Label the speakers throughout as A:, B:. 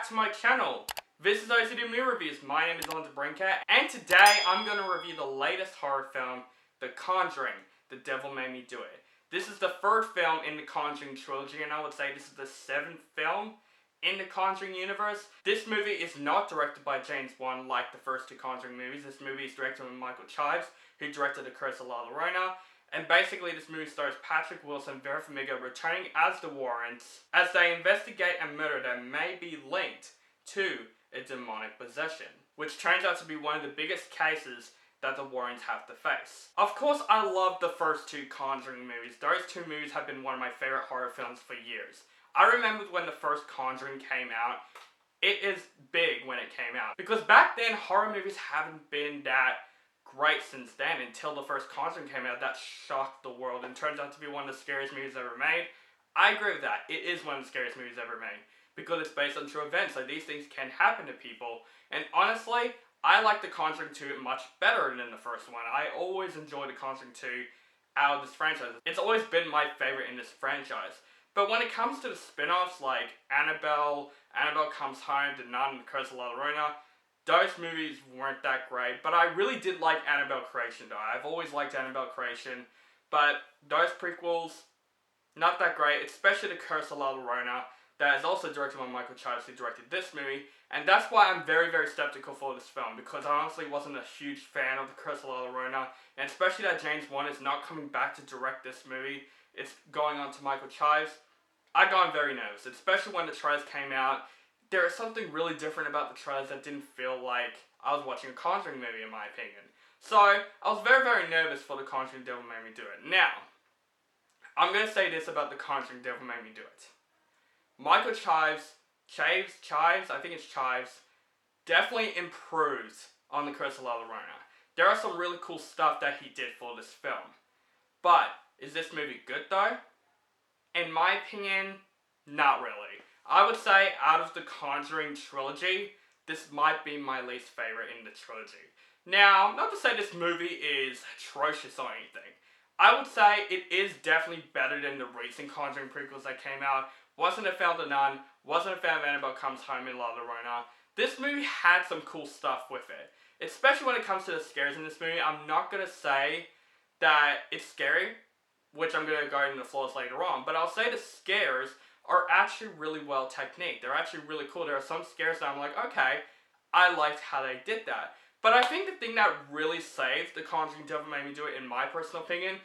A: back to my channel. This is OCD Movie Reviews. My name is Linda Brinker, and today I'm going to review the latest horror film, The Conjuring, The Devil Made Me Do It. This is the third film in the Conjuring trilogy, and I would say this is the seventh film in the Conjuring universe. This movie is not directed by James Wan like the first two Conjuring movies. This movie is directed by Michael Chaves, who directed The Curse of La Llorona. And basically this movie stars Patrick Wilson and Vera Farmiga returning as the Warrens as they investigate a murder that may be linked to a demonic possession, which turns out to be one of the biggest cases that the Warrens have to face. Of course, I love the first two Conjuring movies. Those two movies have been one of my favorite horror films for years. I remember when the first Conjuring came out. It is big when it came out, because back then horror movies haven't been that great since then, until the first Conjuring came out. That shocked the world and turns out to be one of the scariest movies ever made. I agree with that. It is one of the scariest movies ever made, because it's based on true events, so these things can happen to people. And honestly, I like The Conjuring 2 much better than the first one. I always enjoy The Conjuring 2 out of this franchise. It's always been my favorite in this franchise. But when it comes to the spin-offs like Annabelle Comes Home, The Nun, and The Curse of La Llorona, those movies weren't that great, but I really did like Annabelle Creation though. I've always liked Annabelle Creation, but those prequels, not that great, especially The Curse of La Llorona, that is also directed by Michael Chaves, who directed this movie, and that's why I'm very, very skeptical for this film, because I honestly wasn't a huge fan of The Curse of La Llorona, and especially that James Wan is not coming back to direct this movie. It's going on to Michael Chaves. I got very nervous, especially when the trailers came out. There is something really different about the trailers that didn't feel like I was watching a Conjuring movie, in my opinion. So, I was very, very nervous for The Conjuring Devil Made Me Do It. Now, I'm going to say this about The Conjuring Devil Made Me Do It. Michael Chaves, I think it's Chaves, definitely improves on The Curse of La Llorona. There are some really cool stuff that he did for this film. But, is this movie good though? In my opinion, not really. I would say out of the Conjuring trilogy, this might be my least favorite in the trilogy. Now, not to say this movie is atrocious or anything. I would say it is definitely better than the recent Conjuring prequels that came out. Wasn't a fan of The Nun, wasn't a fan of Annabelle Comes Home in La Llorona. This movie had some cool stuff with it. Especially when it comes to the scares in this movie. I'm not going to say that it's scary, which I'm going to go into the flaws later on, but I'll say the scares are actually really well techniqued. They're actually really cool. There are some scares that I'm like, okay, I liked how they did that. But I think the thing that really saved The Conjuring Devil Made Me Do It, in my personal opinion,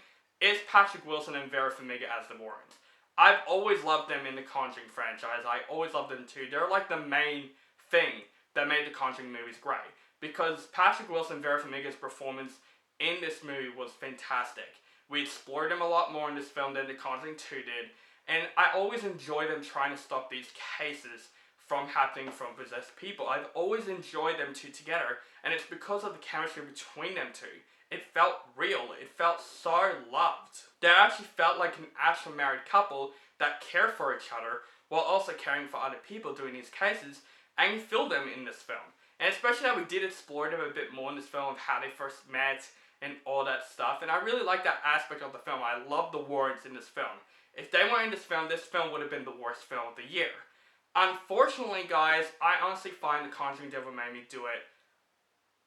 A: is Patrick Wilson and Vera Farmiga as the Warrens. I've always loved them in the Conjuring franchise. I always loved them too. They're like the main thing that made the Conjuring movies great. Because Patrick Wilson and Vera Farmiga's performance in this movie was fantastic. We explored them a lot more in this film than The Conjuring 2 did. And I always enjoy them trying to stop these cases from happening from possessed people. I've always enjoyed them two together, and it's because of the chemistry between them two. It felt real. It felt so loved. They actually felt like an actual married couple that cared for each other while also caring for other people doing these cases, and you feel them in this film. And especially that we did explore them a bit more in this film of how they first met and all that stuff, and I really like that aspect of the film. I love the Warrens in this film. If they weren't in this film would have been the worst film of the year. Unfortunately, guys, I honestly find The Conjuring Devil Made Me Do It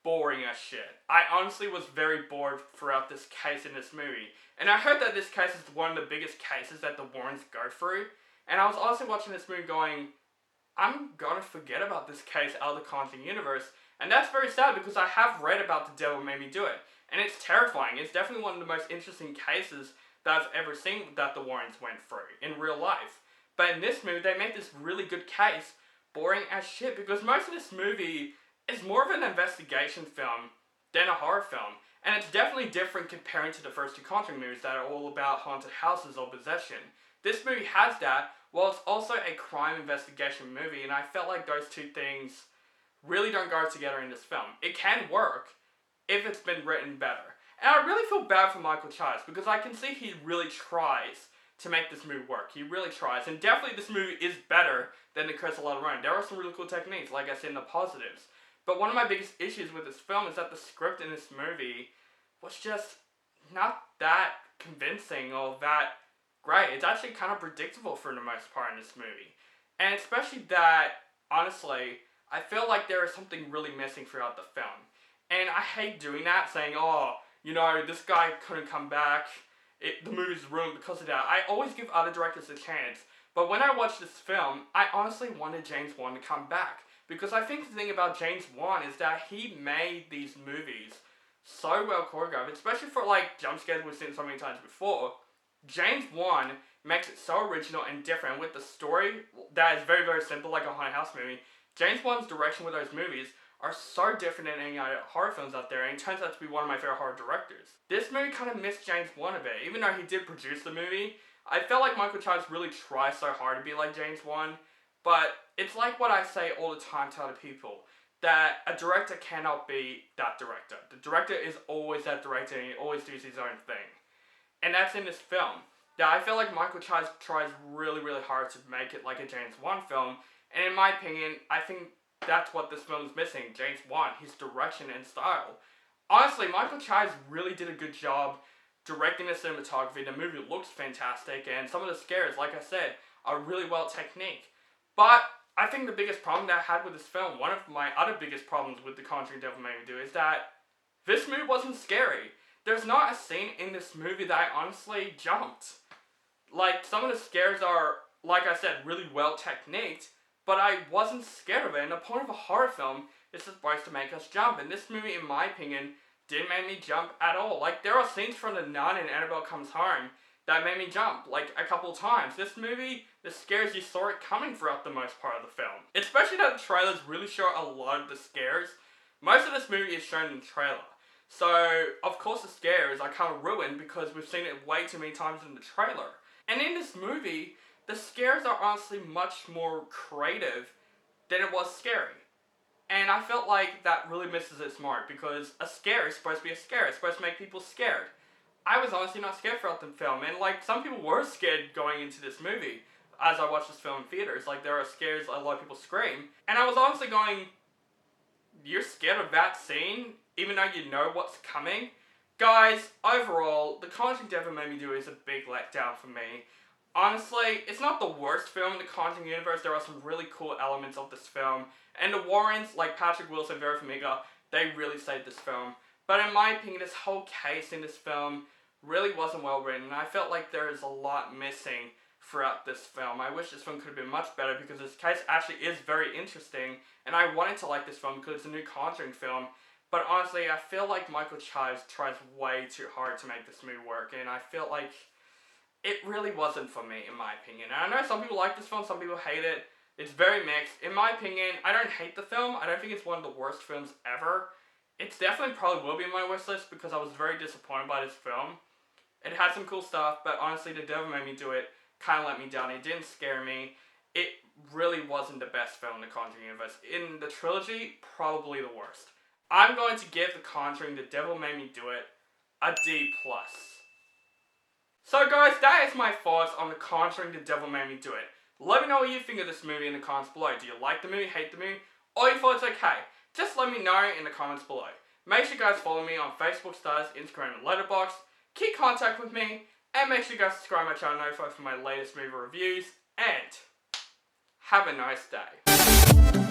A: boring as shit. I honestly was very bored throughout this case in this movie. And I heard that this case is one of the biggest cases that the Warrens go through. And I was honestly watching this movie going, I'm gonna forget about this case out of the Conjuring universe. And that's very sad, because I have read about The Devil Made Me Do It. And it's terrifying. It's definitely one of the most interesting cases that I've ever seen that the Warrens went through in real life. But in this movie, they made this really good case boring as shit, because most of this movie is more of an investigation film than a horror film. And it's definitely different comparing to the first two Conjuring movies that are all about haunted houses or possession. This movie has that, while it's also a crime investigation movie, and I felt like those two things really don't go together in this film. It can work if it's been written better. And I really feel bad for Michael Chaves, because I can see he really tries to make this movie work. He really tries. And definitely this movie is better than The Curse of La Llorona. There are some really cool techniques, like I said, in the positives. But one of my biggest issues with this film is that the script in this movie was just not that convincing or that great. It's actually kind of predictable for the most part in this movie. And especially that honestly, I feel like there is something really missing throughout the film. And I hate doing that, saying, oh, you know, this guy couldn't come back, the movie's ruined because of that. I always give other directors a chance. But when I watched this film, I honestly wanted James Wan to come back. Because I think the thing about James Wan is that he made these movies so well choreographed, especially for like jump scares we've seen so many times before. James Wan makes it so original and different with the story that is very, very simple, like a haunted house movie. James Wan's direction with those movies are so different than any other horror films out there, and it turns out to be one of my favorite horror directors. This movie kind of missed James Wan a bit. Even though he did produce the movie, I felt like Michael Chaves really tries so hard to be like James Wan, but it's like what I say all the time to other people, that a director cannot be that director. The director is always that director, and he always does his own thing. And that's in this film. Now, I feel like Michael Chaves tries really, really hard to make it like a James Wan film, and in my opinion, I think that's what this film is missing, James Wan, his direction and style. Honestly, Michael Chaves really did a good job directing the cinematography. The movie looks fantastic, and some of the scares, like I said, are really well technique. But I think the biggest problem that I had with this film, one of my other biggest problems with The Conjuring Devil Made Me Do, is that this movie wasn't scary. There's not a scene in this movie that I honestly jumped. Like, some of the scares are, like I said, really well techniqued, but I wasn't scared of it, and the point of a horror film is supposed to make us jump, and this movie, in my opinion, didn't make me jump at all. Like, there are scenes from The Nun and Annabelle Comes Home that made me jump, like, a couple times. This movie, the scares, you saw it coming throughout the most part of the film. Especially that the trailers really show a lot of the scares. Most of this movie is shown in the trailer. So, of course the scares are kind of ruined because we've seen it way too many times in the trailer. And in this movie, the scares are honestly much more creative than it was scary. And I felt like that really misses its mark, because a scare is supposed to be a scare. It's supposed to make people scared. I was honestly not scared throughout the film, and like, some people were scared going into this movie as I watched this film in theaters. Like, there are scares, a lot of people scream. And I was honestly going, you're scared of that scene, even though you know what's coming? Guys, overall, The Conjuring Devil Made Me Do is a big letdown for me. Honestly, it's not the worst film in the Conjuring universe. There are some really cool elements of this film. And the Warrens, like Patrick Wilson and Vera Farmiga, they really saved this film. But in my opinion, this whole case in this film really wasn't well written. And I felt like there is a lot missing throughout this film. I wish this film could have been much better, because this case actually is very interesting. And I wanted to like this film because it's a new Conjuring film. But honestly, I feel like Michael Chaves tries way too hard to make this movie work. And I feel like it really wasn't for me, in my opinion. And I know some people like this film, some people hate it. It's very mixed. In my opinion, I don't hate the film. I don't think it's one of the worst films ever. It's definitely probably will be in my wish list, because I was very disappointed by this film. It had some cool stuff, but honestly, The Devil Made Me Do It kind of let me down. It didn't scare me. It really wasn't the best film in the Conjuring universe. In the trilogy, probably the worst. I'm going to give The Conjuring The Devil Made Me Do It a D+. So guys, that is my thoughts on The Conjuring The Devil Made Me Do It. Let me know what you think of this movie in the comments below. Do you like the movie, hate the movie, or you thought it's okay? Just let me know in the comments below. Make sure you guys follow me on Facebook, Stardust, Instagram, and Letterboxd. Keep contact with me, and make sure you guys subscribe to my channel, notified for my latest movie reviews, and have a nice day.